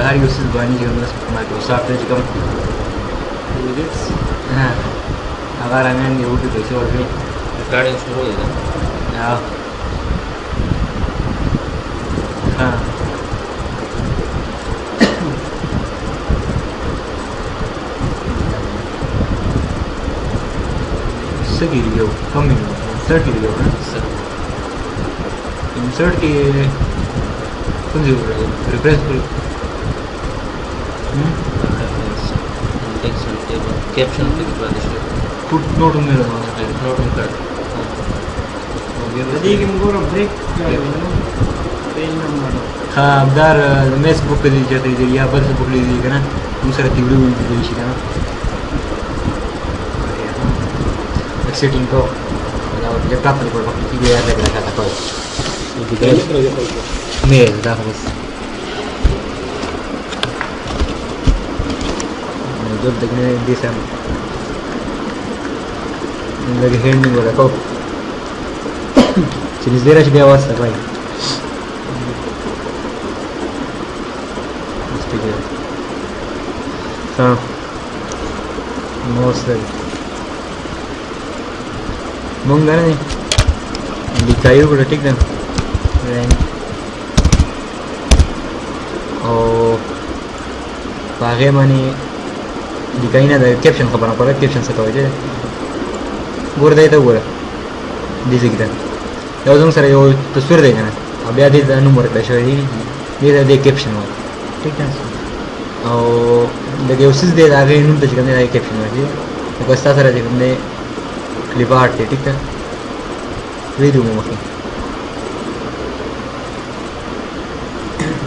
هر یو څه باندې چې موږ استعمال کوو سافټویر چې کوم ایډیټس هغه رنګان دی وټي پیسې ورکړي ریکارډینګ شروع دی ها سګي دی یو کوم دی انسرټ دی یو انسرټ کې کوم دی ریپریس کړی text table caption text वाले show foot note में नोट में कर jadi kita mau break page number हाँ दार मेस बुक के लिए जाते हैं या बस बुक ले लीजिए ना दूसरा टीवी भी ले लीजिए ना एक्सेटिंग को मतलब लैपटॉप पर पड़ पड़ टीवी याद लग रहा था कोई मेल दा बस जब देखने दिशा लगे हैंडिंग हो रहा को चलिए जरा सी आवाज था भाई हाँ मोस्ट मंगा नहीं दिखाई को ठीक ना और बागे मानी दिखाई ना कैप्शन खबर पड़ा कैप्शन से कहो जे गोर दे तो गोर दिस की यार जो सर यो तस्वीर देगा ना अब याद है नंबर का शो ये दे कैप्शन वाला ठीक है और लगे उसी दे आगे इन तो जिकने आगे कैप्शन वाली तो बस सारा जिकने क्लिप आर्ट है ठीक है वीडियो में मखी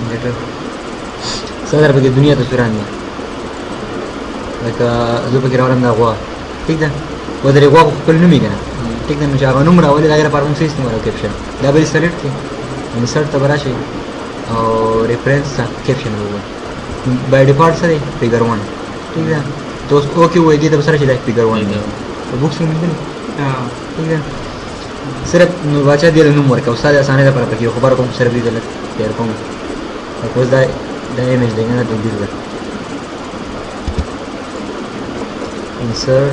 बेटर सारा बगे दुनिया तस्वीर आनी لکه زه پکې راوړم دا غوا ټیک ده و درې غوا خپل نوم یې کنه ټیک ده نو چې هغه نوم راولي دا هغه لپاره موږ څه استعمالو کیپشن دا به سلیکټ کړي انسرټ ته به راشي او ریفرنس کیپشن وګورئ باي ډیفالټ سره فیګر 1 ټیک ده تو اوس اوکې وایي دې ته به سره چې دا فیګر 1 دی په بوکس کې مونږ ټیک ده صرف نو واچا دې نوم ورکړه استاد اسانه لپاره پکې خبر کوم صرف دې دلته تیر کوم اوس دا ایمیج دی نه ته دې insert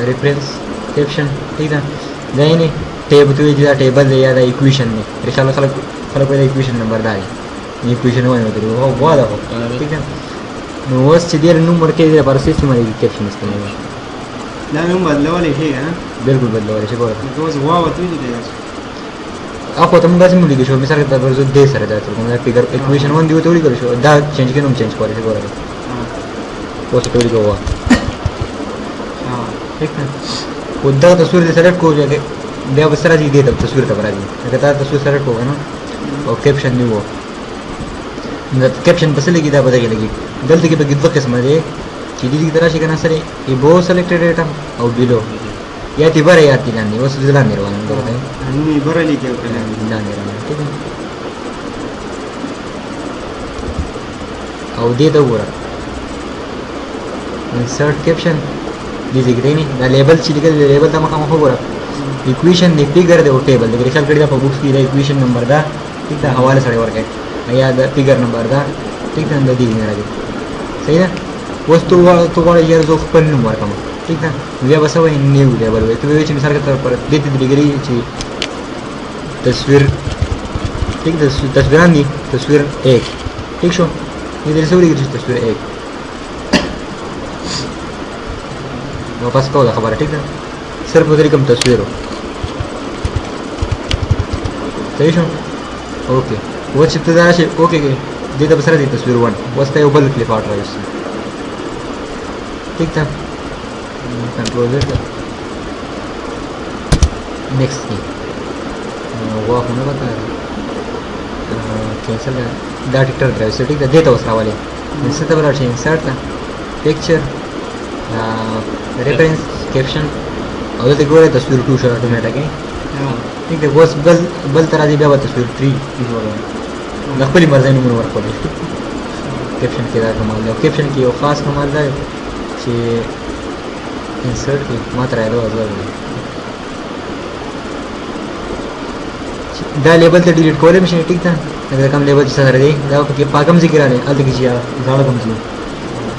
reference caption ठीक है नहीं टेबल तो ये टेबल है या इक्वेशन में रिशालो खलक खलक वाला इक्वेशन नंबर दा है इक्वेशन वन होती है वो बहुत है ठीक है नो वस चीज़ नंबर के लिए पर सिस्टम में कैप्शन इस्तेमाल لا نوم بدله ولا شيء ها बिल्कुल बदलो वाले शे बोल तो वाव तो नहीं देगा आपको तुम गाज में लिखो मिसाल के तौर पर जो दे सर जाता है मतलब फिगर इक्वेशन वन दियो थोड़ी करो शो दा चेंज के नम चेंज करे शे बोल वो स्टोरी को हुआ ठीक है उधर तस्वीर से सेलेक्ट हो जाके बे अब सरा जी दे तब तस्वीर का बरा जी अगर तार तस्वीर सेलेक्ट होगा ना और कैप्शन नहीं हुआ मतलब कैप्शन बस लगी था पता लगी गलती के बगिद वक्त समझ एक चीज़ की तरह से करना सर ये बहुत सेलेक्टेड आइटम और बिलो या तिबार याद दिलानी वो सुझला निर्वाण करता है नहीं बरा लिखे पहले दिलाने वाला ठीक है और दे तो पूरा इंसर्ट कैप्शन दिखते नहीं ना लेबल चीज के लेबल तक मकाम हो बोला इक्वेशन ने फिगर दे वो टेबल देखिए रिकल कर दिया बुक्स की इक्वेशन नंबर दा ठीक है हवाले सारे वर्क है या द फिगर नंबर दा ठीक है अंदर दी मेरा सही ना वस्तु तो वाला इयर्स ऑफ पेन नंबर का ठीक है ये बस वो न्यू लेवल है तो ये चीज मिसाल के तौर पर देती डिग्री ची तस्वीर ठीक है तस्वीर नहीं तस्वीर एक ठीक शो ये तस्वीर एक वापस कहो खबर है ठीक है सिर्फ उधर कम तस्वीर हो सही शो ओके वो चित्रदार से ओके के दे तो बसरा दी तस्वीर वन वस्ता है ऊपर क्लिप आउट रहा है उससे ठीक था कंट्रोल Z नेक्स्ट की वो आपने बताया कैंसिल दा टिक्टर ड्राइव से ठीक है देता उसरा वाले इससे तो बड़ा चेंज इंसर्ट था पिक्चर रेफरेंस कैप्शन और तो गोरे तस्वीर 2 शॉट ऑटोमेटिक है ठीक है बस बल तरह दी बे तस्वीर 3 इस वाला नकली मर्ज़ी में वर्क कर कैप्शन के दा कमाल है कैप्शन की वो खास कमाल है कि इंसर्ट की मात्रा है 2000 دا لیبل ته ډیلیټ کولای شي ټیک ده دا کوم لیبل چې سره دی دا پکې پاکم ذکر راځي الته کې چې غاړه کوم څه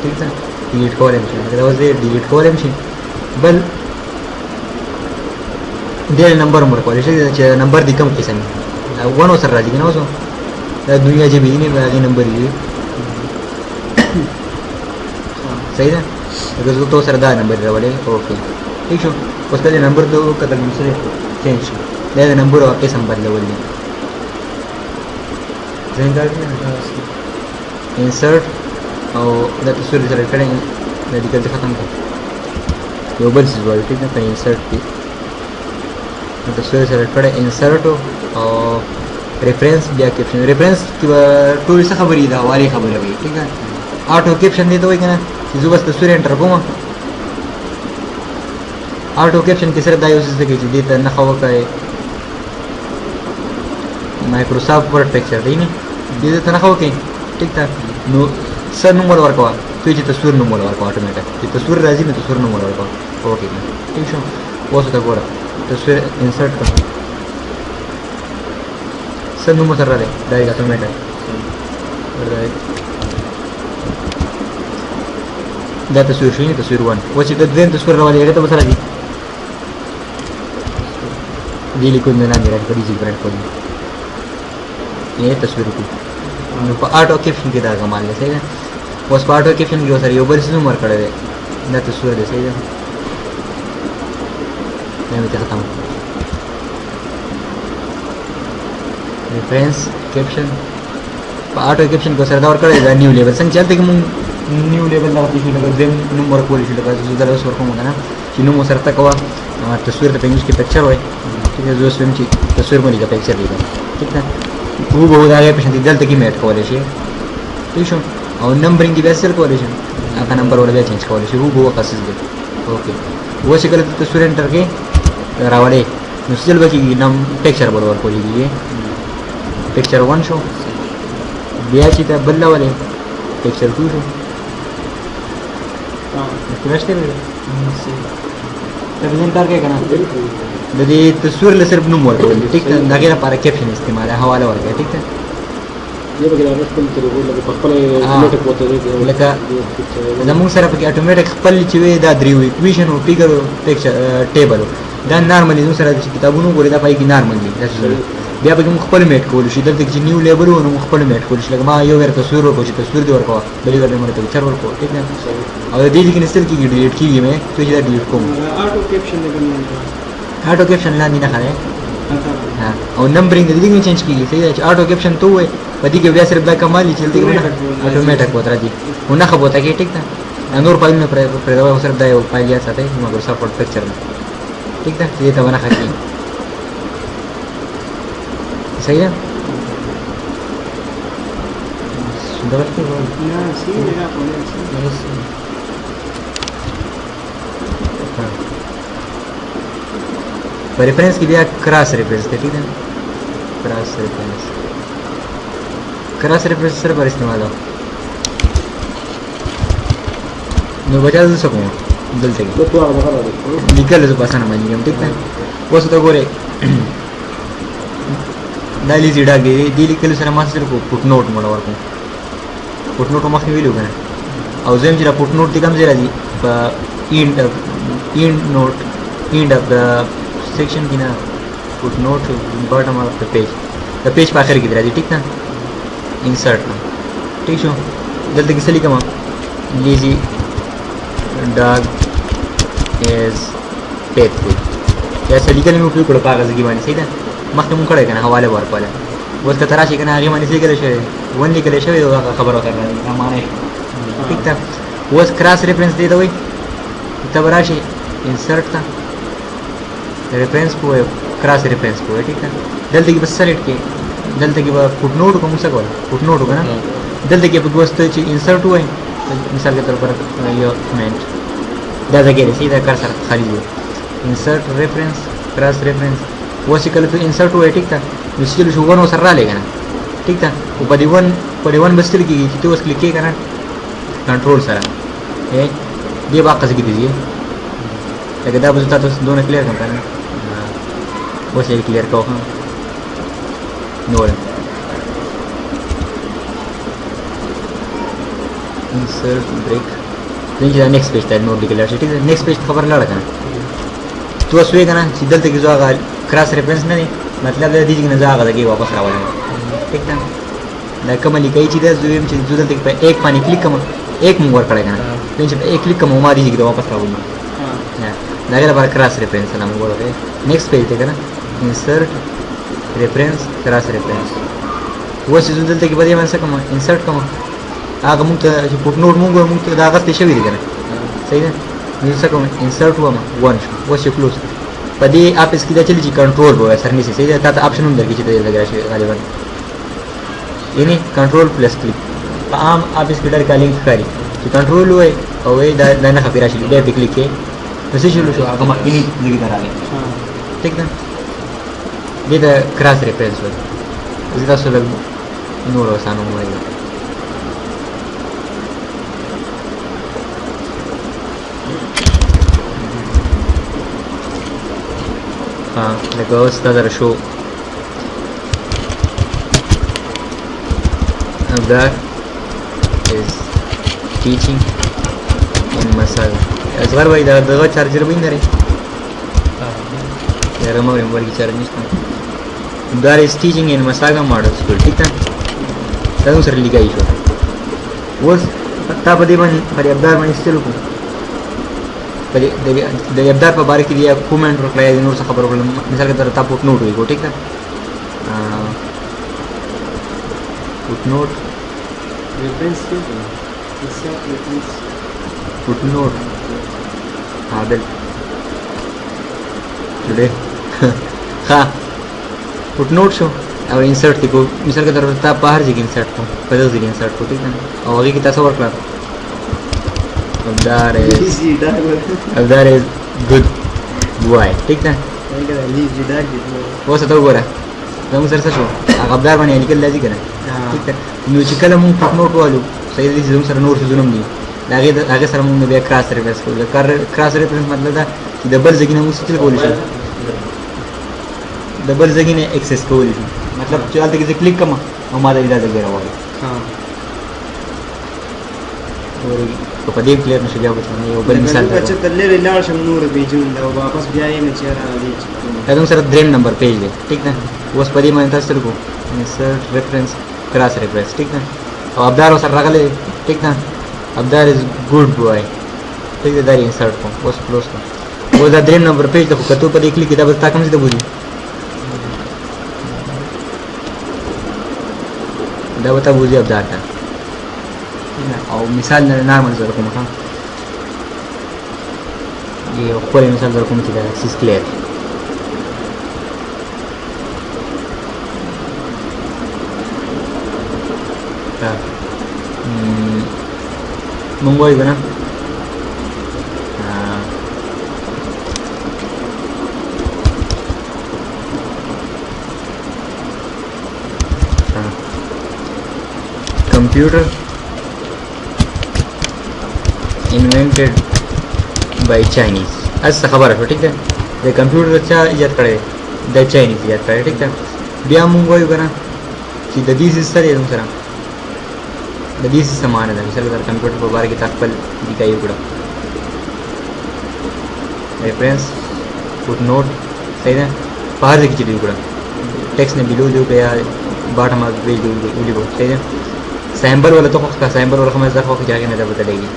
ټیک ده ډیلیټ کولای شي دا وځي ډیلیټ کولای شي بل ډېر نمبر مر کولای شي چې نمبر دی کوم قسم ونه سره راځي نو اوسه دا دنیا چې بینه باغې نمبر دی صحیح ده اگر زه تو سره دا نمبر راولې اوکې ٹھیک شو اوس کله نمبر ته کتل مسره چینج شي دا د نمبر او قسم بدلول دي څنګه کړی انسرټ او دا تصویر سره کړی دا دې کله ختم کړ یو بل څه وایي ټیک نه په انسرټ کې دا تصویر سره کړی انسرټ او ریفرنس بیا کیپشن ریفرنس کې ټول څه خبرې ده حواله خبره وي ټیک ده آټو کیپشن دی ته وایي کنه چې زه بس تصویر انټر کوم آټو کیپشن کې سره دا یو څه دی چې دې ته نه خو کوي مایکروسافټ ورډ پکچر دی نه دې ته نه خو کوي ټیک ده نو سر نمبر ورکوا تو چې تصویر نمبر ورکوا اتوماتیک چې تصویر راځي نو تصویر نمبر ورکوا اوکې ٹھیک شو اوس ته ګوره تصویر انسرټ کړه سر نمبر سره راځي دا یې اتوماتیک دا تصویر شوی تصویر 1 و چې د دین تصویر راوړي هغه ته وسره دي دی لیکو نه نه راځي په دې ځای باندې یہ تصویر کو نو په آټو کیپشن کې دا کمال دی صحیح ده اوس په آټو کیپشن کې وسره یو بل څه نمبر کړی دی دا تصویر دی صحیح ده نه مې ختم ریفرنس کیپشن په آټو کیپشن کې وسره دا ور کړی دا نیو لیبل څنګه چلته کوم نیو لیبل دا شي لکه دیم نمبر کول شي لکه زه دا اوس ورکوم کنه چې نو سره تکوا تصویر ته انګلیش کې پکچر وای چې زه اوس ویم چې تصویر باندې پکچر دی ٹھیک ده वो बहुत आगे पेशेंट दल तक ही मेट कॉलेज है ठीक है और नंबरिंग की बेसिक कॉलेज है आपका नंबर वाला भी चेंज कॉलेज है वो बहुत खासियत है ओके वो शिकल तो स्टूडेंट करके रावड़े मुश्किल बची नाम पिक्चर बरोबर कॉलेज है पिक्चर 1 शो बिया चिता बल्ला वाले पिक्चर 2 शो हां समझते हो रिप्रेजेंट करके करना د دې تصویر له صرف نوم ورکول ټیک ده دا غیر لپاره کیپشن استعمال حواله ورکړه ټیک ده یو بګر راځم چې ورته په خپل اتوماتیک وته لکه زموږ سره په اتوماتیک خپل چې وي دا دریو ایکویشن او فیګر پکچر ټیبل دا نارملی زموږ سره چې کتابونو ګوري دا پای کې نارملی بیا به موږ خپل میټ کول شي دلته چې نیو لیبل ونو خپل میټ کول شي لکه ما یو ور تصویر ورکو چې تصویر دی ورکو بلې ورته مړ ته چر ورکو ټیک ده او دې کې نستل کې ډیلیټ کیږي مې ته چې دا ډیلیټ کوم آټو کیپشن دی کنه آټو کیپشن لاندې نه خره ها او نمبرینګ دې کې چینج کیږي صحیح ده چې آټو کیپشن تو وي پدې کې بیا صرف دا کمالي چلته کې اتوماتیک وتر دي ونه خبره کې ټیک ده انور فایل نه پر دا صرف دا یو فایل یا ساتي مایکروسافټ ورډ پکچر ٹھیک ده دې ته ونه خکې صحیح ده درسته وایي نه سی دا کولای شي रेफरेंस की भी क्रॉस रेफरेंस थे ठीक है क्रॉस रेफरेंस सर पर इस्तेमाल हो मैं बचा दे सकूँ दिल से निकल तो पासा ना मान ठीक है वो तो गोरे दाली जीड़ा गई दिल के लिए सर मास्टर को फुटनोट मोड़ा और फुटनोट को माफी मिलूगा ना और जेम जरा फुटनोट दिखा मुझे राजी end of the section की ना footnote bottom of the page पर आखिर की तरह ठीक ना insert ना ठीक शो जल्दी किसे लिखा माँ lazy dog is faithful जैसे लिखने में उपयोग करो कागज़ की मानी सही ना मख्त मुंकड़े करना हवाले बार पाले वो उसका तराशी करना आगे मानी सही करे शे वन निकले शे वो खबर होता है हमारे ठीक था वो क्रॉस रेफरेंस दे दो भाई तब राशि insert था रेफरेंस को है क्रॉस रेफरेंस को है ठीक है जल्दी की बस सेलेक्ट के जल्दी की फुटनोट को मुझसे कॉल फुटनोट होगा ना जल्दी की बस तो इंसर्ट हुआ है मिसाल के तौर पर ये कमेंट दादा के सीधा कर्सर खाली है इंसर्ट रेफरेंस क्रॉस रेफरेंस वो सिकल तो इंसर्ट हुआ है ठीक था मुश्किल शुगर वो सर लेगा ना ठीक था वो पड़ी वन बस की तो बस क्लिक किया करना कंट्रोल सर ये बात कैसे की दीजिए अगर आप बता तो दोनों क्लियर करता है वो सही क्लियर कहो हाँ نور insert break دین چې دا next page ته نور لیکل شي ټیک ده next page خبر لاړه کنه تو اوسوي کنه چې دلته کې زو هغه کراس ریفرنس نه دی مطلب دا دې چې نه زه هغه دغه واپس راوړم ټیک ده دا کوم لیکي چې دا زویم چې زو دلته په ایک باندې کلیک کوم ایک مونږ ور کړی کنه دین چې ایک کلیک کوم ما دې چې واپس راوړم دا لپاره کراس ریفرنس نه موږ ورته next page ته کنه insert reference کراس ریفرنس و چې زو دلته کې به یې منځ کوم insert کوم هغه موږ ته چې فوټ نوټ موږ ته دا غته شوی دی کنه صحیح ده نو څه کوم انسرټ وم 1 شو و چې کلوز په دې اپس کې دا چلی چې کنټرول وای سر نشي صحیح ده تا اپشن هم درکې چې دا لګرا شي غالبا یعنی کنټرول پلس کلیک په عام اپس کې ډېر کالینګ ښکاري چې کنټرول وای او دا نه خبره شي دې په کلیک کې نو څه شو هغه ما کې دې راغلی ٹھیک ده دې دا کراس ریفرنس وای زه تاسو له نور وسانو وایي لکه اوس تا در شو that is teaching in massage اصغر وای دا دغه چارجر به نه لري یاره مې ورګي چارج نشته that is teaching in massage model school ٹھیک ده دا نو سره لګای شو اوس تا په دې باندې پر ابدار باندې ستلو کو د ابدار په باره کې دی کومنټ ورکړی نور څه خبر ورکړم مثال کې تر تا فوټ نوټ وي ټیک ده فوټ نوټ ریفرنس کې فوټ نوټ ها بل جوړه ها فوټ نوټ شو او انسرټ دی کو مثال کې تر تا په هر ځای کې انسرټ کو په دغه ځای انسرټ کو ټیک ده او هغه کې تاسو ورکړه Abdar is good boy ٹھیک ده اوس ته وګوره دا موږ سره څه شو هغه ابدار باندې لیکل لازم کنه ٹھیک ده نو چې کله موږ فوټ نوټ والو صحیح دي زموږ سره نور څه ظلم دي هغه سره موږ بیا کراس ریفرنس کوو کراس ریفرنس مطلب دا چې د بل ځای نه موږ څه کولی شو د بل ځای نه اکسس کولی شو مطلب چې هلته کې کلیک کوم او ما دا ځای راوړي په دې کلیر نشي بیا وڅ یو بل مثال چې تللی لاړ شم نور بیجون دا واپس بیا یې نه چیرې راځي دا کوم سره دریم نمبر پیج دی ٹھیک ده اوس په دې باندې تاسو کو انسرټ ریفرنس کراس ریفرنس ٹھیک ده او ابدار سره راغلی ٹھیک ده ابدار از ګډ بوای ٹھیک ده دا یې انسرټ کوم اوس کلوز کوم او دا دریم نمبر پیج د کتو په دې کلیک دا به تا کوم څه بوزي دا به تا بوزي ابدار ته او مثال نارمل زره کوم ها یو خپل مثال زره کوم چې دا اکسس کلیر مونږ وایو کنه computer invented by Chinese اس خبره شو ٹھیک ده د کمپیوټر چا ایجاد کړی د چاینیز ایجاد کړی ٹھیک ده بیا موږ وایو کنه چې د دې سره یو سره د دې سمانه ده مثال د کمپیوټر په باره کې تاسو خپل لیکای وکړه ریفرنس فوټ نوٹ صحیح ده په هر ځای کې دی وکړه ټیکس نه بیلو دی یا باټم اپ ویل دی ویلو صحیح ده سیمبل ولا ته خو سیمبل ولا کومه ځخه کې ځای نه ده بدلېږي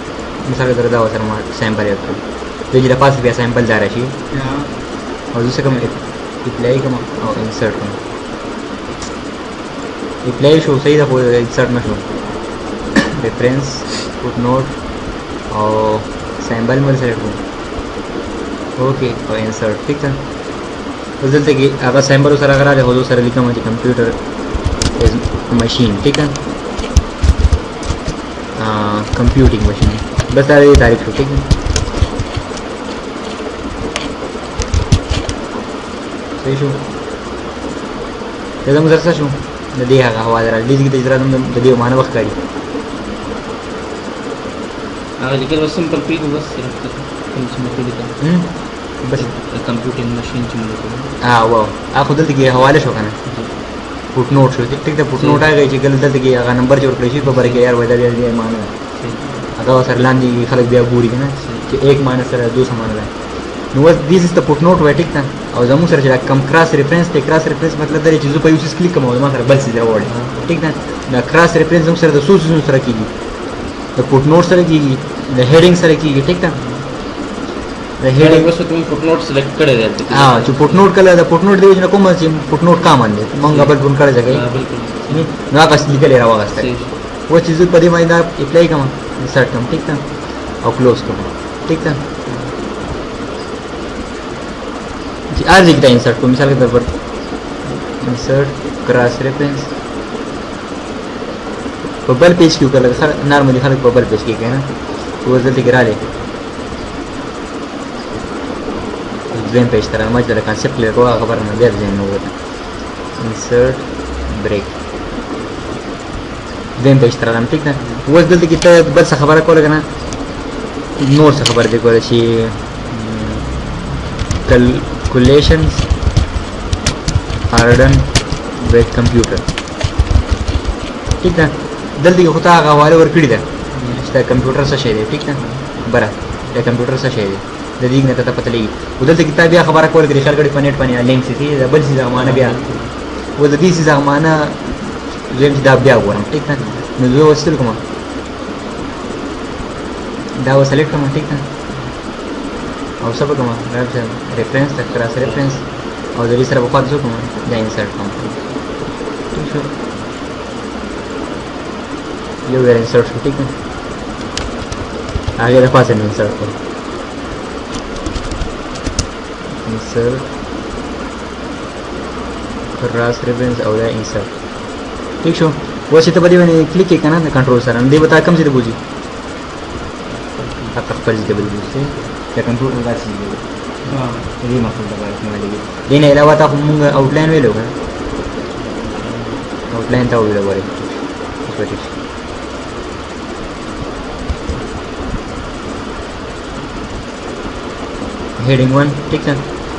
مثال در دا وسره ما سیمبل یو کړ د دې لپاره بیا سیمبل ځای راشي او زه کوم اپلای کوم او انسرټ کوم اپلای شو صحیح ده خو انسرټ نشو ریفرنس فوټ نوٹ او سیمبل مل سره کوم اوکې او انسرټ ٹھیک ده دلته کې هغه سیمبل سره راغلی هو سره لیکم چې کمپیوټر از ماشین ٹھیک ده computing machine बस सारे ये तारीफ हो ठीक है सही शो त्याचा मुझे शो नदी हा हवा जरा लीज की तजरा तुम नदी मानव वक्कारी लेकिन बस सिंपल पी बस सिर्फ बस कंप्यूटिंग मशीन ची हाँ वाह खुद की हवाले शो खाना فوټ نوټ شو ټیک ده فوټ نوټ هغه چې کله دلته کې هغه نمبر جوړ کړی شي په بر کې یار وای دا بیا معنی ده هغه سره لاندې خلک بیا ګوري کنه چې ایک معنی سره 200 معنی ده نو دیس از د فوټ نوټ وای ټیک ده او زموږ سره چې کم کراس ریفرنس ته کراس ریفرنس مطلب دا چې زه په یو څه کلیک کوم او ما سره بل څه راوړي ټیک ده دا کراس ریفرنس زموږ سره د سوسونو سره کیږي د فوټ نوټ سره کیږي د هیډینګ سره کیږي ټیک ده د हेडिंग बस तुम फुटनोट सिलेक्ट करे देते हाँ जो फुटनोट कलर द फुटनोट देवी जना कोम से फुटनोट का मान दे मंग अपन बुन करे जगह बिल्कुल नहीं ना का लिखे ले रहा होगा वो चीज पदी माइंदा अप्लाई कमा इंसर्ट कम ठीक था और क्लोज कम ठीक था जी आज लिखता है इंसर्ट को मिसाल के तौर पर insert cross reference bubble page क्यों कर लगा नॉर्मली खाली बबल पेज के ना वो जल्दी गिरा ले زين पेज तरह मजा लगा कंसेप्ट ले को खबर ना दे زين हो गया इंसर्ट ब्रेक زين पेज तरह हम ठीक ना वो जल्दी कितना बस खबर को लगा ना नोट से खबर देखो ऐसी calculations are done with computer ठीक ना जल्दी होता है वाले और पीड़ी है इसका कंप्यूटर से शेयर है ठीक ना बरा ये कंप्यूटर से शेयर है दीग ने तता पतली उधर से कितना भी खबर कॉल करी खाल गड़ी पनेट पने लिंक से थी डबल सी जमाना बिया वो दी सी जमाना जेम दा बिया हुआ ठीक था जो वस्तु कमा दा वो सेलेक्ट कमा ठीक था और सब कमा रेफरेंस तक क्रॉस रेफरेंस और जरी सर वफात जो कमा या इंसर्ट कमा ठीक है ये वेर इंसर्ट ठीक है आगे रखा से इंसर्ट को insert क्रॉस रेफरेंस और इंसर्ट ठीक छो वो से तो बड़ी मैंने क्लिक किया ना कंट्रोल सर अंदर बता कम से बुझी आप पर जी बड़ी बुझी या कंट्रोल का सी हां ये मतलब दबा इसमें वाली लेने अलावा था हम आउटलाइन वे लोग आउटलाइन था वो लोग ठीक हेडिंग 1 ठीक है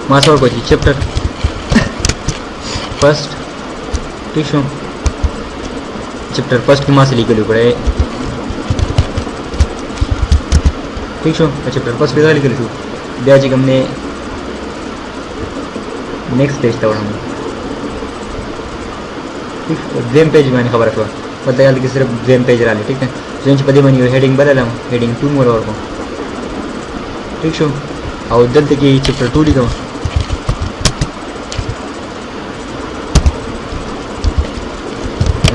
मासवर को चैप्टर फर्स्ट ठीक है चैप्टर फर्स्ट की मास लिखे लो पड़े ठीक है चैप्टर फर्स्ट के लिखे लो ब्याज हमने नेक्स्ट पेज था हम ठीक वेम पेज मैंने खबर रखवा बताया कि सिर्फ वेम पेज रहा ठीक है जेंच पदे मनी हेडिंग बदला हेडिंग 2 मोर और को ठीक है और जल्दी की चैप्टर 2 लिखा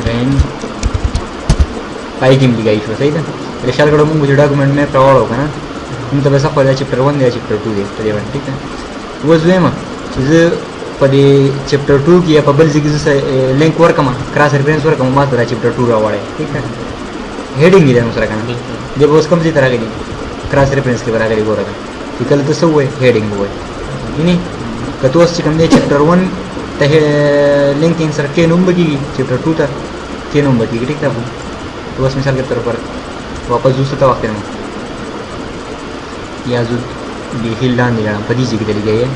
रैन पाई टीम लिखा इशू सही था रेशाल कड़ों मुझे डॉक्यूमेंट में प्रवाह होगा ना तुम तो वैसा पढ़ा चैप्टर 1 या चैप्टर 2 देख पढ़े ठीक है वो जो है चीज़ पदे चैप्टर 2 की पबल जी की लिंक वर्क कमा क्रॉस रेफरेंस वर्क कमा मात्र चैप्टर 2 रहा है ठीक है हेडिंग ही दूसरा का जब वो कम सी तरह के क्रॉस रेफरेंस के बराबर हो रहा था कल तो सब हुए हेडिंग हुए नहीं कतो कम दे चैप्टर 1 तह लिंक इंसर्ट के नंबर की चैप्टर 2 था के नंबर की ठीक था तो बस मिसाल के तौर पर वापस दूसरा वक्त में या जो हिल डाल दिया पदी जी की चली गई है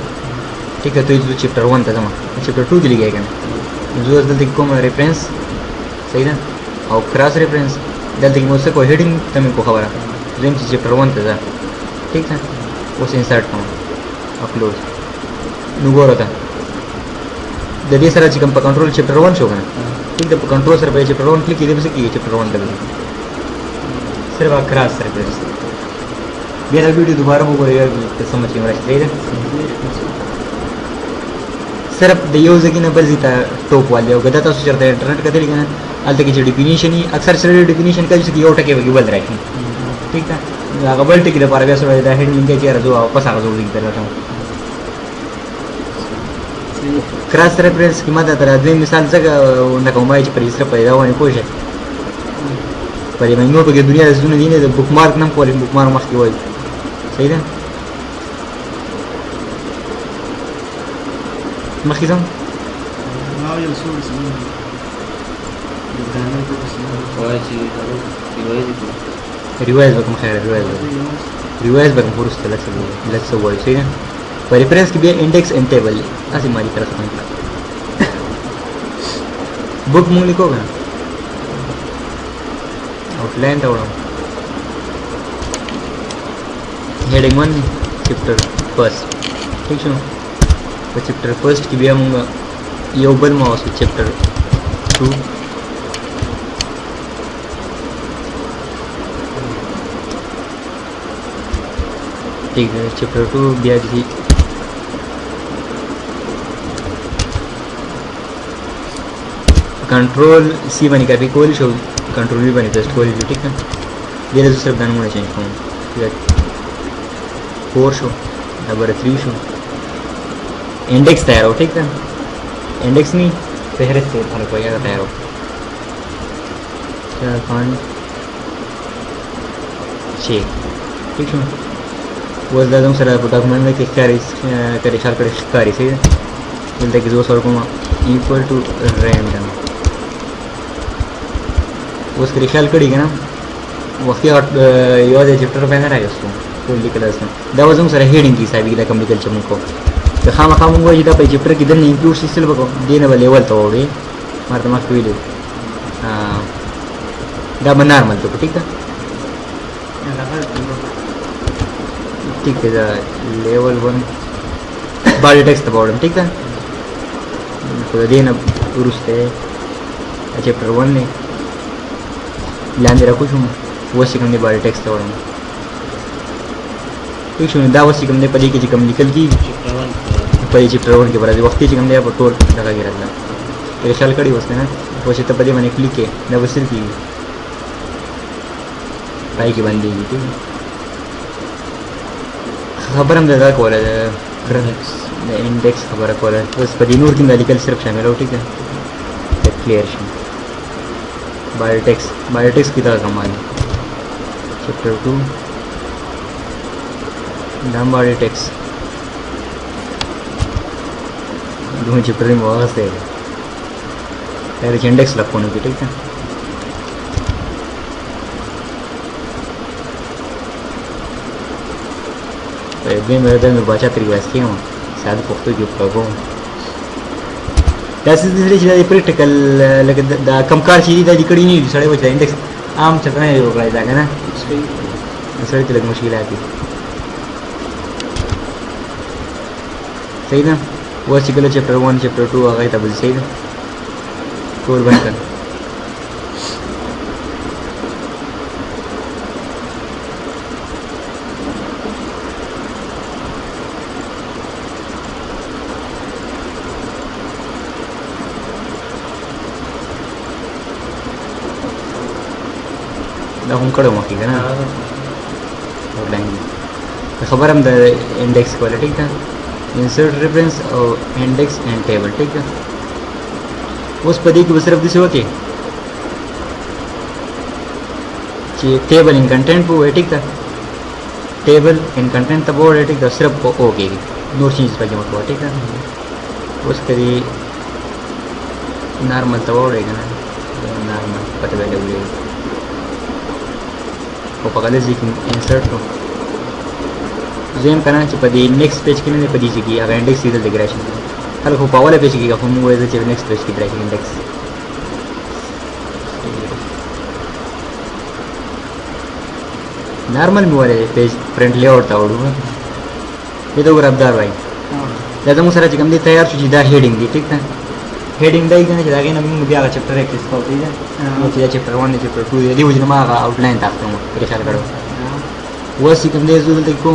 ठीक है तो जो चैप्टर 1 था जमा चैप्टर 2 चली गई क्या जो जल्दी को रेफरेंस सही ना और क्रॉस रेफरेंस जल्दी मुझसे को हेडिंग तमें को खबर है जो चैप्टर 1 था ठीक है उसे इंसर्ट करो अपलोड नुगो रहता जब ये सारा चिकन पर कंट्रोल चैप्टर 1 शो करना ठीक है कंट्रोल सर पे चैप्टर 1 क्लिक कीजिए की चैप्टर 1 कर सिर्फ क्रॉस रेफरेंस मेरा वीडियो दोबारा वो करेगा कि समझ के मेरा चाहिए सिर्फ दियो जगी ना बल जीता टॉप वाले और गदा तो चलता है इंटरनेट का तरीका ना अल तक की डेफिनेशन ही अक्सर से डेफिनेशन का जैसे कि और टके बल रहा है ठीक है गबल टिक दे पार बेसो दा हेड लिंक के जो वापस आ जो लिंक दे रहा हूं क्रॉस रेफरेंस की मदद तरह दे मिसाल जगह न कमाई पर इसरा पैदा होने कोई है पर ये मैं पे दुनिया से दुनिया ने बुकमार्क नाम को बुकमार्क मख की वही सही है मखिजम हाँ ये सोच समझ रिवाइज बकम खैर रिवाइज बकम पुरुष लग वही सही है पर रेफरेंस की भी इंडेक्स एंड टेबल ऐसी मारी तरह से बुक मुंग लिखो का आउटलाइन तेवढं हेडिंग 1 चैप्टर फर्स्ट ठीक है तो चैप्टर फर्स्ट की भी हम ये ओबल माउस चैप्टर 2 ठीक है चैप्टर 2 बिया जी कंट्रोल सी बनी का भी कोई शो कंट्रोल भी बनी जस्ट कोई ठीक है ये दूसरे दान मुझे चेंज करूँ ठीक है 4 शो नंबर 3 शो इंडेक्स तैयार हो ठीक है इंडेक्स नहीं फहरिस्त से फर्क हो जाएगा तैयार हो 4 5 6 ठीक है वो ज़्यादा सर डॉक्यूमेंट में करे शाल करे कारी से मिलता है कि 200 को इक्वल टू रैंडम उसके रिशाल कड़ी के ना वक्त याद है चैप्टर पहना रहा है उसको पॉलिटिकल में दावजों सर हेडिंग की साहब की कम्युनिकल चमू को तो खाम खाम हुआ जितना पे चैप्टर किधर नहीं इंक्लूड सिस्टम बको देने वाले लेवल तो हो गए मारते मार कोई ले दा बनार मल तो ठीक है ठीक है लेवल 1 बॉडी टेक्स्ट प्रॉब्लम ठीक है तो देना उरुस्ते चैप्टर 1 ने ध्यान दे रखो छूँ वो सिकम ने बॉडी टेक्स्ट प्रॉब्लम ठीक है दा वो सिकम ने पदी की जिकम निकल की पदी चैप्टर 1 के बाद वक्त जिकम ने पर टोल लगा गिरा था ये शाल कड़ी उसने ना वो चित्र पदी मैंने क्लिक के ना वो सिर की पाई की बंदी की ठीक है खबर हम ज़्यादा कॉलेज है इंडेक्स खबर है कॉलेज बस पदीनूर की मेडिकल सिर्फ शामिल हो ठीक है क्लियर बायोटेक्स की तरह कमाल चैप्टर 2 नाम बायोटेक्स दो चैप्टर में बहुत से पहले इंडेक्स लखों की ठीक है भी मेरे दिन में बचा तरीके से क्यों शायद पुख्तू की ऊपर that's is this is practical like the कम कार चीज़ दा जिकड़ी नहीं सड़े बचा इंडेक्स आम चलना है होगा इधर ना सड़े तो लग मुश्किल आती सही ना वो सिकल चैप्टर 1 चैप्टर 2 आ गए तब सही ना कोर बनकर हम कड़ो मौकी है ना और लाएंगे तो खबर हम इंडेक्स क्वालिटी ठीक है इंसर्ट रेफरेंस और इंडेक्स एंड टेबल ठीक है उस पदी की सिर्फ दिसे होती टेबल इन कंटेंट वो है ठीक है टेबल इन कंटेंट तब वो है ठीक है सिर्फ ओके नोर चेंज पर जमा ठीक है उस करी नॉर्मल तब वो रहेगा ना नॉर्मल पता पहले हुए वो पकड़ जी इंसर्ट को जेम करना चाहिए पदी नेक्स्ट पेज के लिए पदी जी अगर इंडेक्स सीधे दिख रहा है हल को पावला पेज की हम वो ऐसे चाहिए नेक्स्ट पेज की तरह इंडेक्स नॉर्मल में वाले पेज प्रिंट लेआउट था उड़ूंगा ये तो रफ्तार भाई ज़्यादा मुझे सारा चिकन दी तैयार चुजीदा हेडिंग दी ठीक है हेडिंग दा इतना चला गया ना मुझे आगे चैप्टर है किसका होती है वो चीज़ चैप्टर 1 चैप्टर 2 यदि मुझे ना आउटलाइन था आपको परेशान करो वो सिकम दे जो देखो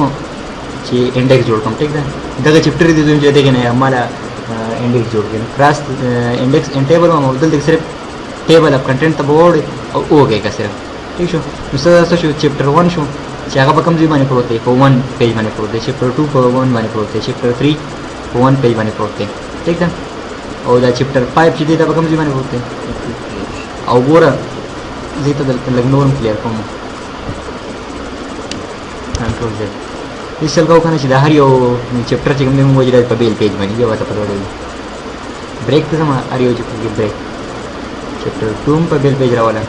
ची इंडेक्स जोड़ कम ठीक है दगा चैप्टर दी जो जो देखे ना हमारा इंडेक्स जोड़ के क्रॉस इंडेक्स एंड टेबल में उधर देख सिर्फ टेबल ऑफ कंटेंट तब बोर्ड हो गए का सिर्फ ठीक है दूसरा शो चैप्टर 1 शो चागा पर कम जी माने पड़ते 1 पेज माने पड़ते चैप्टर 2 पर 1 माने पड़ते चैप्टर 3 पर 1 पेज माने पड़ते ठीक है और दा चैप्टर 5 जी देता कम जी माने पड़ते और बोरा जी तो लगनो क्लियर कम कंट्रोल Z इस चल का खाना सीधा हरियो चैप्टर चिकन में वो जरा पबेल पेज बनी ये बात पता पड़ेगी ब्रेक तो समा हरियो चैप्टर की ब्रेक चैप्टर 2 पर बेल पेज रहा वाला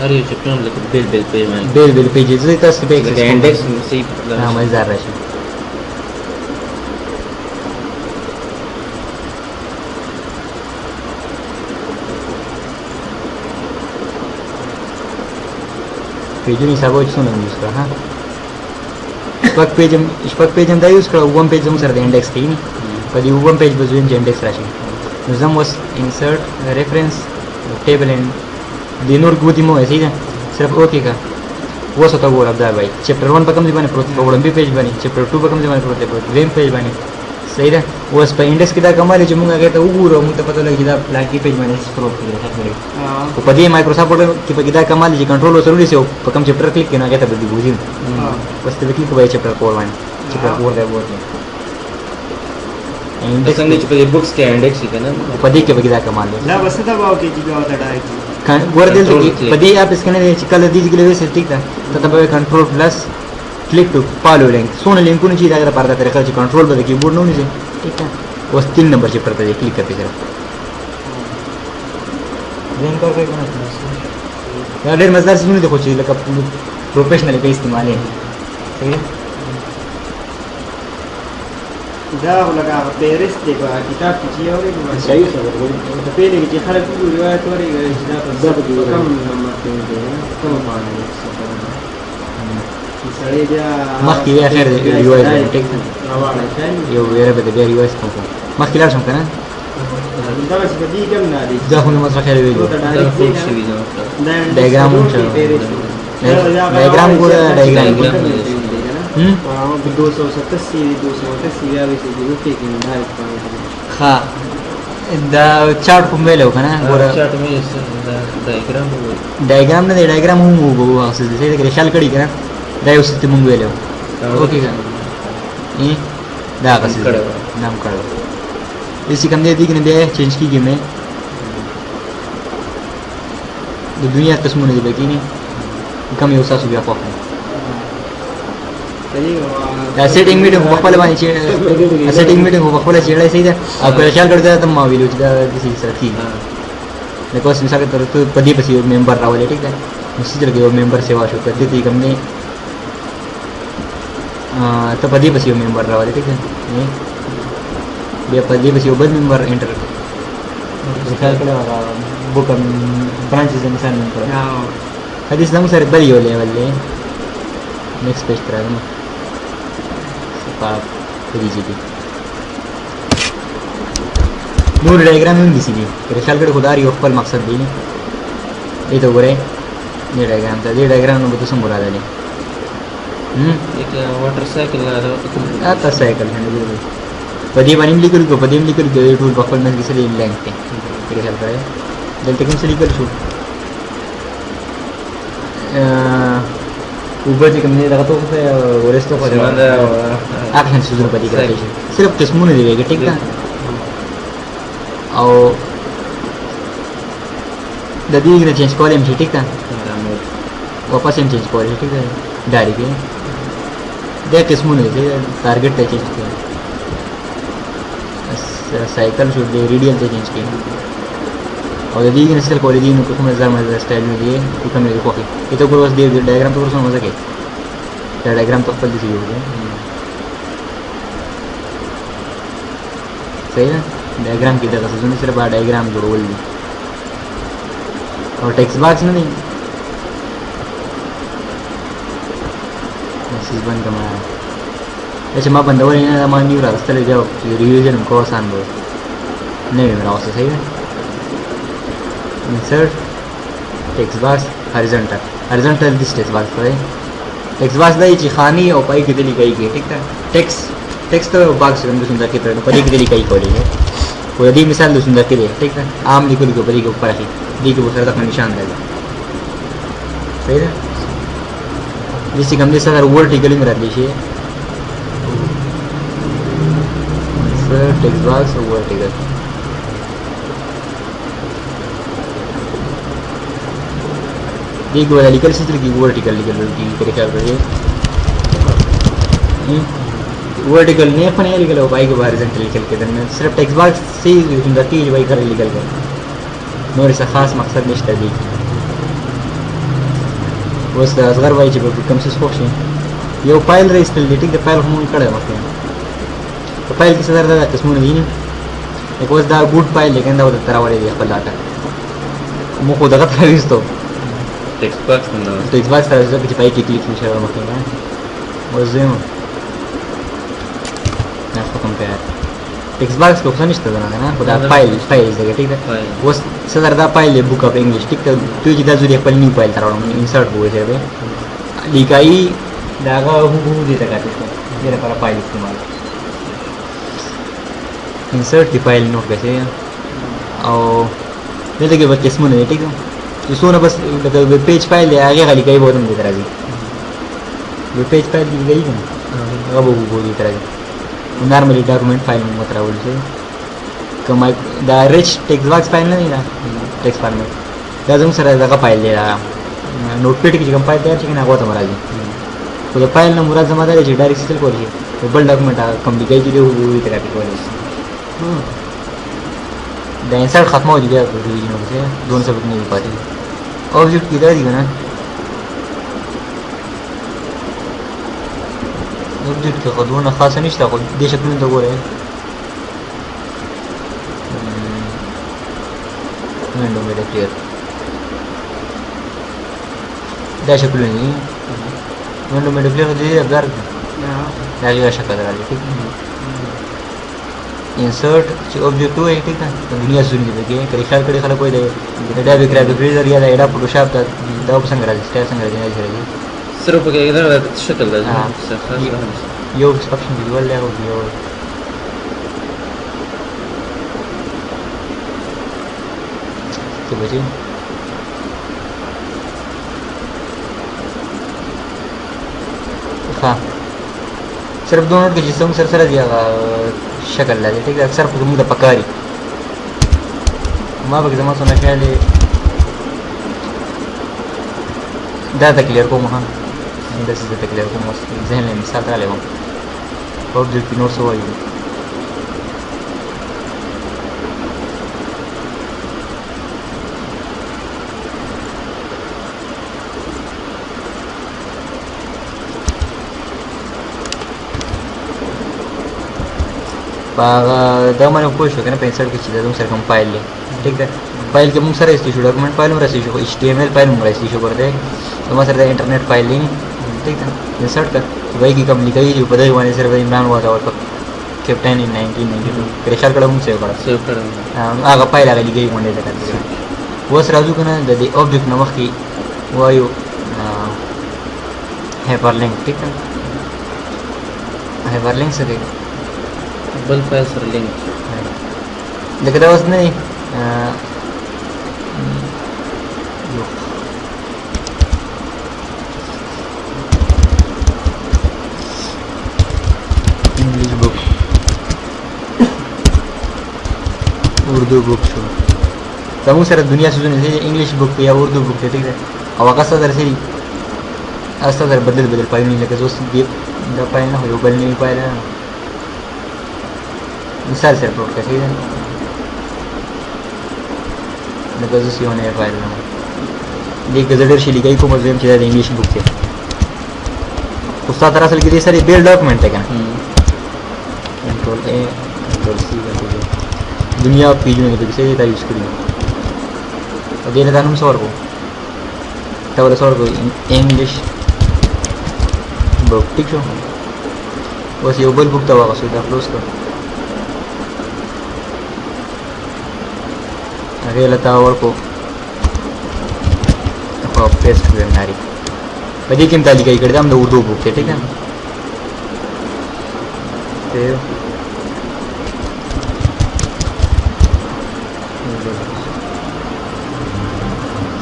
अरे चैप्टर में लिखो बिल पेज में bill page is it as back index से हां मजेदार रहा پیجونه حساب وچ څونه یوز کړه ها شپږ پیج هم دا یوز کړه وم پیج هم سره د انډیکس دی په دې وم پیج به زویم چې انډیکس راشي نو زم وس انسرټ ریفرنس ټیبل اینڈ د نور ګوتی مو ایسي ده صرف اوکے کا वो सता वो रब्दा भाई चैप्टर 1 पर कम जमाने प्रोत प्रोग्राम भी पेज बनी चैप्टर 2 पर कम जमाने प्रोत वेम पेज बनी सही है वो इस पर इंडेक्स किदा कमाले जो मुंगा कहता उगुरो मुंगा पता लगे किदा लाकी पेज बने स्क्रॉल कर रहा है तो पदी माइक्रोसॉफ्ट वर्ड की पर किदा कमाले जी कंट्रोल हो जरूरी से पर कम चैप्टर क्लिक करना कहता बदी बुझी बस तो क्लिक भाई चैप्टर 4 वन चैप्टर 4 है वो इंडेक्स संग नीचे बुक्स के इंडेक्स ही ना पदी के किदा कमाले لا بس ده باو کې چې دا ډایرکټ ور دل کې پدې اپ اسکنه چې کله دې کې وسه ټیک ده ته به کنټرول پلس کلیک ټو فالو لینک سونه لینکونه چې دا غره پرده طریقه چې کنټرول به کیبورډ نه ونیسي ٹھیک ہے اوس 3 نمبر چې پرته کلیک کرتے صرف زين کار کوي کنه یا ډېر مزدار څه نه خو چې لکه پروفیشنل په استعمالي صحیح ده دا لکه پیرس دی په کتاب کې چې اوري نو صحیح خبره ته پیلې چې خلک وګوري روایت وري چې دا په ځب کې کم نمبر ته دی کوم باندې چې سړی بیا مخکې بیا خیر دی ریوایز ټیک ده راوړل شي یو ویره به بیا ریوایز کوم مخکې لاړ شم کنه دا چې په دې کوم نه دی دا خو نو مزه خیر ویلو دا ډایرکټ شوی دا ډایګرام هم شو ډایګرام ګوره ډایګرام هم 287 288 یا ویسه دی وکي کې نه ها دا چارت کوم ویلو کنه ګوره چارت مې ډایګرام ډایګرام نه ډایګرام هم وګورو اوس دې څه کې خیال کړی کنه دا یو ست مونږ ویلو اوکې کنه دا غسی نام کړو اسی کوم دې دې کې بیا چینج کیږي مې د دنیا قسمونه دي بګینی کوم یو تاسو بیا خوښ دا سیټینګ میټینګ په خپل باندې چې سیټینګ میټینګ په خپل چې لای سي دا او کله خیال کړی ته ما ویلو چې دا د سې سره کی نو کوم مثال ته ته پدې پسې یو ممبر راولې ټیک ده نو سې یو ممبر سیوا شو کړې دې کوم نه ته پدې پسې یو ممبر راولې ټیک ده بیا پدې پسې یو بل ممبر انټر خیال کړی بوک برانچز مثال نه کړو حدیث نو سره بل یو لیول دی नेक्स्ट पेज पर आएगा दीजिए नूर डायग्राम में दिसी थी तेरे ख्याल कर खुदा रही हो पल मकसद भी नहीं ये तो बुरे ये डायग्राम था ये डायग्राम में तो बुरा डाले एक वाटर साइकिल आता साइकिल है पदी बनी लिखल को पदी लिखल को टूल बफल में किसी लेंथ पे तेरे ख्याल कर जल्दी कौन से लिखल छू ऊपर से कमने लगा तो वो रेस्ट हो जाएगा आप हैं सुधर पति का सिर्फ किस्मों ने देगा ठीक है और ददी ने चेंज कॉलम से ठीक है वापस हम चेंज कॉलम ठीक है डायरी के दे किस्मों ने दे टारगेट पे चेंज किया साइकिल शुड दे रेडियल पे चेंज किया और यदि इन स्टाइल क्वालिटी में कुछ मज़ा स्टाइल में दिए तो कम मेरे को ये तो पूरा बस दे डायग्राम तो पूरा मज़ा के क्या डायग्राम तो पल दिसी होगी सही है डायग्राम की तरह से सिर्फ डायग्राम जो रोल दी और टेक्स्ट बॉक्स में नहीं मैसेज बंद कमाया ऐसे माँ बंदा वाले ना मान नहीं रहा रास्ते जाओ रिवीजन को आसान हो नहीं मेरा उससे सही है insert text box horizontal this text box है text box दाई चिखानी और पाई कितने लिखाई गई ठीक है text तो box हम सुंदर के तरह परी कितने लिखाई कोली है वो यदि मिसाल दो सुंदर के लिए ठीक है आम लिखो लिखो परी के ऊपर है दी के ऊपर तक निशान रहेगा सही है जिससे हम जैसा अगर वर्टिकली में रख लीजिए text box और वर्टिकल एक वर्टिकल से की वर्टिकल निकल की तेरे ख्याल करिए वर्टिकल नहीं अपन ये निकल बाइक बाहर हॉरिजॉन्टल निकल के दरमियान सिर्फ टेक्स्ट बॉक्स से सुंदर की बाइक कर निकल गए नोर ऐसा खास मकसद नहीं स्टडी बस असगर भाई जब कम से स्पोक्स ये फाइल रेस कर लेती है फाइल हम कड़े मत तो फाइल किस तरह का किस्मों ने दी एक बस दा गुड फाइल लेकिन दा तरह वाले दिया पल्ला का मुझे खुद का था तो टेक्स्ट बॉक्स म्हणलं टेक्स्ट बॉक्स करायचं की पाहिजे क्लिक विषयावर मग काय वजय मग नाश्ता कंपेयर टेक्स्ट बॉक्स को समझ तो ना ना खुदा फाइल जगह ठीक है वो सदरदा फाइल बुक ऑफ इंग्लिश ठीक है तू जिदा जुरी पल नहीं फाइल तारा इंसर्ट हुए थे बे लिखाई दागा हु देता का ये para फाइल इस्तेमाल इंसर्ट की फाइल नोट कैसे और ये देखिए बस किस्म नहीं ठीक है तो सोना बस वेब पेज फाइल है आगे खाली कई बहुत हम देख रहा जी वेब पेज फाइल दी गई है अब वो बोल देख रहा जी नॉर्मली डॉक्यूमेंट फाइल में मत रहा बोल कमाई the rich text box file नहीं ना टेक्स्ट फाइल में दाजुम सर जगह फाइल दे रहा नोटपैड की कंपाइल तयार चिकन आगो तुम्हारा जी तो फाइल ना मुराद जमा दे डायरेक्ट सिस्टम को लीजिए बल डॉक्यूमेंट कंप्लीट की वो भी तरह की कॉलेज द इंसर्ट खत्म हो गया रीजन से दोनों सब नहीं पाती ऑब्जेक्ट किधर दिया ना ऑब्जेक्ट के खदून खास नहीं था दे शक्ल में तो वो रहे विंडो में क्लियर दे शक्ल नहीं विंडो में क्लियर दे अगर दागी शक्ल डाली ठीक है इंसर्ट ऑब्जेक्ट है ठीक है दुनिया सुनी दे के करी ख्याल करे खला कोई दे एडा ग्राफिक फ्रीजर या एडा फोटोशॉप ता दाव पसंद करा स्टाइल संग रहा है जी सिर्फ के इधर शक्ल है यो ऑप्शन विजुअल ले हो गया तो बजे हाँ सिर्फ दोनों के जिसम सर दिया शक्ल लगे ठीक है अक्सर खुद मुझे पकारी माँ बक जमा सोना ख्याल दादा क्लियर को वहाँ बस दादा क्लियर को मस्त जहन में मिसाल करा ले वहाँ और जो की नोट्स हुआ ही दा मैंने कोई शौक है ना पेंसिल की चीज़ें तुम सर हम फाइल ले ठीक है फाइल के मुंह सर इशू डॉक्यूमेंट फाइल में इशू HTML फाइल में इशू कर दे तो सर इंटरनेट फाइल ली ठीक है इंसर्ट कर वही की कम लिखाई जो पता ही हुआ सर वही इमरान हुआ था और कैप्टन इन 1992 क्रेशर कड़ा मुंह सेव करा आगा फाइल आगे लिखाई मंडे तक वो सर राजू का ना द ऑब्जेक्ट नमक की वो आयो हाइपरलिंक ठीक है हाइपरलिंक से बल फाइल्स आर लिंक लेकिन that was नहीं English book Urdu book show तमु सर दुनिया से जो इंग्लिश बुक या उर्दू बुक ठीक है और आकाश सर से आस्ता सर बदल पाई नहीं लगे जो द पाई ना हो बल नहीं पाई ना मिसाल से अपलोड कर ठीक है नगज़ सी होने फाइल ना ये गज़डर शी लिखाई को मज़ेम चीज़ इंग्लिश बुक थे उस्ताद दरअसल की सारी बेल डॉक्यूमेंट है क्या कंट्रोल ए कंट्रोल सी करके दुनिया पेज में तो किसे यूज़ करी और देने था हम सौर को तब सौर को इंग्लिश बुक ठीक है बस ये बल बुक तवा का सुविधा क्लोज कर अरे लता और को पेस्ट हुए नारी बड़ी किम ताली कई कर हम उर्दू बुक थे ठीक है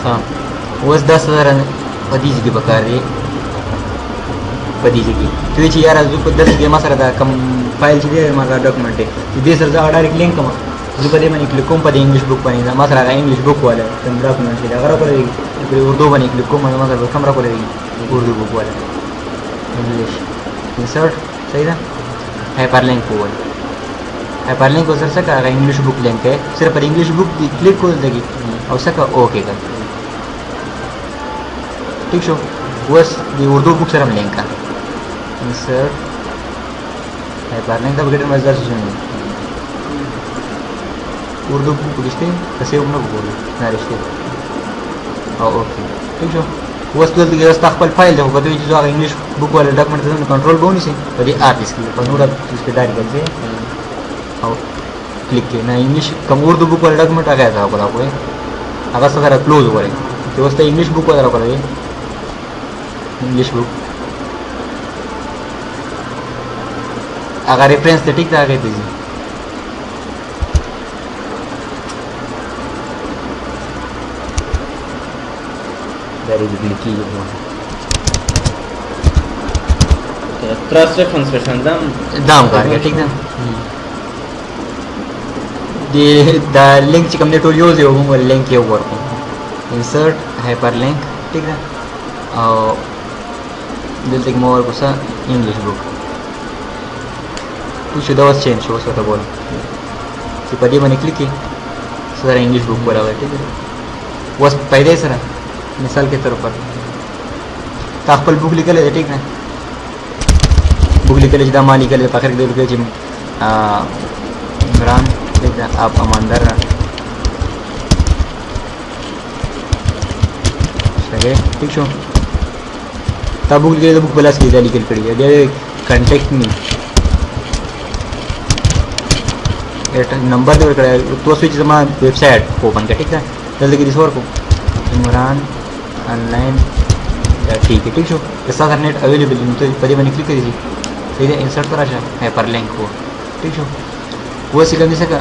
हाँ वो 10,000 पदीज की बकार रही पदीज की तो ये चीज़ यार जो 10 के मसरा था कम फाइल चीज़ें हमारा डॉक्यूमेंट है ये 10,000 डायरेक्ट लिंक कमा जो पदे मैंने क्लिक को पदे इंग्लिश बुक बनी था मसरा का इंग्लिश बुक वाला तुम डॉक्यूमेंट से अगर पड़ेगी उर्दू बनी क्लिक को मैंने मसरा कमरा पड़ेगी उर्दू बुक वाला इंग्लिश इंसर्ट सही ना हाइपरलिंक को हाइपरलिंक हो सका अगर इंग्लिश बुक लिंक है सिर्फ पर इंग्लिश बुक की क्लिक हो जाएगी और सका ओके कर ठीक शो बस ये उर्दू बुक सर हम लिंक का इंसर्ट हाइपरलिंक का बगैर मजेदार सुनिए उर्दू बुक रिश्ते कसे उम्र बोल ना रिश्ते او اوکے ٹھیک شو اوس دلته کې ستا خپل فایل دی خو کته چې هغه انګلیش بوک والا ډاکومنټ ته کنټرول به ونیسي په دې آفیس کې په نور آفیس کې ډایرکټ ځي او کلیک کې نه انګلیش کوم اردو بوک والا ډاکومنټ هغه ځای کولا کوی هغه سره کلوز وره چې اوس ته انګلیش بوک والا کولا انګلیش بوک هغه ریفرنس ته ټیک دا هغه دی that is the key one cross reference पे संदम दाम کار کې ٹھیک ده دا لینک چې کوم نه ټول یو دی موږ لینک یو ورکو انسرټ هایپر لینک ٹھیک ده او دلته کې مو ورکو سا انګلیش بوک تو شو دا واس چینج شو څه ته بول چې په دې باندې کلیک کې سره انګلیش بوک وراوي ٹھیک ده واس پیدا سره مثال के तौर पर تا خپل بوک لیکل دی ٹھیک نه بوک لیکل چې دا ما لیکل په اخر کې د لوګي چې عمران دا اپ اماندار څنګه ٹھیک شو تا بوک لیکل د بوک بلاس کې دا لیکل کړی دی کانټیکټ می ایټ نمبر دی ورکړی تو سوچ زما ویب سټ اوپن کړه ٹھیک ده دلته کې ریسور کو عمران ऑनलाइन ठीक है ठीक शो इसका नेट अवेलेबल है तो पहले मैंने क्लिक करी थी सीधे इंसर्ट पर आशा हाइपर लिंक हो ठीक शो वो सिकम दिस का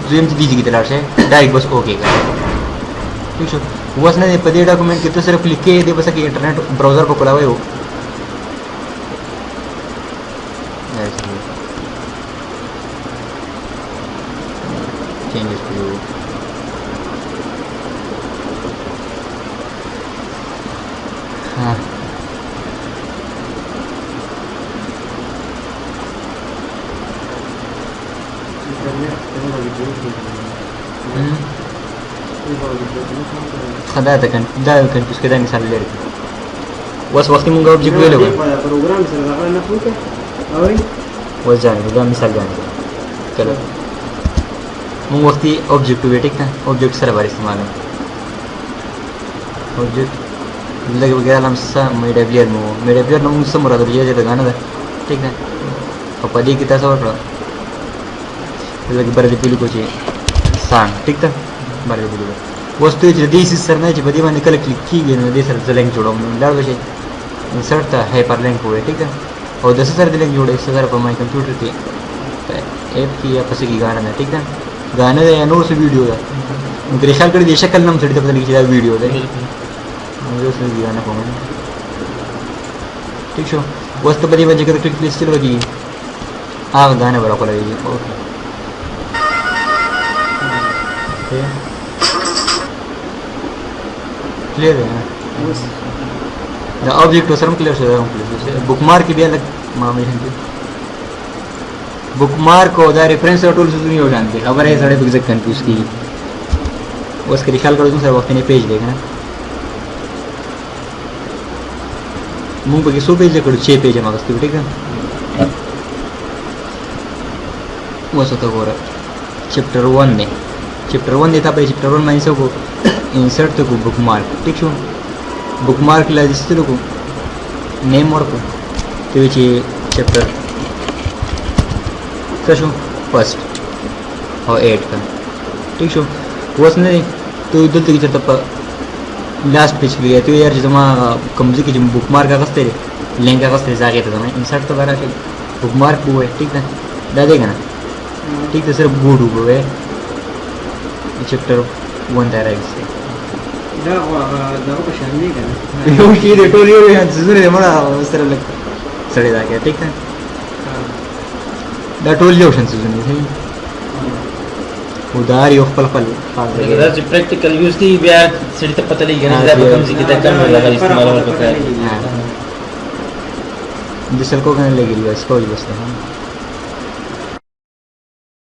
जो हम दीजिए की तरह से डायरेक्ट बस ओके का ठीक शो वो ने पहले डॉक्यूमेंट के तो सिर्फ क्लिक के दे बस कि इंटरनेट ब्राउज़र को खुला हुआ है वो चेंजेस टू हाँ خدا ته کنفیوز کړه مثال لري وس وخت مونږ اوبجیکټ ویلو پروګرام سره هغه نه پوهه اوري وځان دا مثال ځان کله مونږ وخت اوبجیکټ وی ټیک نه اوبجیکټ سره باندې استعمال اوبجیکټ لږ وګړه لمسه میډبلیر نو میډبلیر نو موږ سم را درځي دا غانه ده ٹھیک ده او په دې کې تاسو ورکړه لږ بر دې پیلو کوچی سان ٹھیک ده بر دې پیلو وستو چې دې سر نه چې په دې باندې کله کلیک کیږي نو دې سره لینک جوړوم لاړ بشي انسرټ ته هایپر لینک وې ٹھیک ده او د سره دې لینک جوړې سره په مای کمپیوټر کې ایپ کې یا پسې کې غانه ده ٹھیک ده غانه ده نو څه ویډیو ده مګر خیال کړی دې شکل نم څه دې په دې کې دا ویډیو ده मुझे उसमें दिखाना पड़ेगा ठीक शो वस्तु बड़ी वजह कर क्लिक लिस्ट लगी हाँ गाने बड़ा पड़ा ये ओके क्लियर है द ऑब्जेक्ट वसरम क्लियर से बुकमार्क की भी अलग मामले हैं बुकमार्क और द रेफरेंस टूल से नहीं हो जानते खबर है सारे एग्जैक्ट कंफ्यूज की उसके ख्याल करो तुम सर वक्त ने पेज देखना मूंग पे सो पेज करो 6 पेज है मगज ठीक है वो स्वतः हो रहा चैप्टर 1 ने चैप्टर 1 देता पे चैप्टर 1 में सब इंसर्ट तो बुक मार्क ठीक है बुक मार्क ला जिस तरह को नेम और को तो ये चैप्टर कसो फर्स्ट और 8 का ठीक है वो नहीं तो इधर तक चलता पर लास्ट पेज लिया तो यार जमा कमजी की बुक मार्क का कसते लिंक का कसते जाके तो मैं इंसर्ट तो करा के बुक मार्क हुआ है ठीक है दादेगा ना ठीक है सिर्फ गुड हुआ है चैप्टर 1 तैयार है इससे دا په شان دی کنه یو شی د ټول یو یان زونه مړه سره لګ سړی دا کې ٹھیک ہے دا ټول یو شان زونه دی ودار یو خپل خپل دا چې پریکټیکل یوز دی بیا سړی ته پته لګی نه دا په کوم ځای کې دا کوم لګل استعمال وکړي د سلکو کنه لګي بس کوئی بس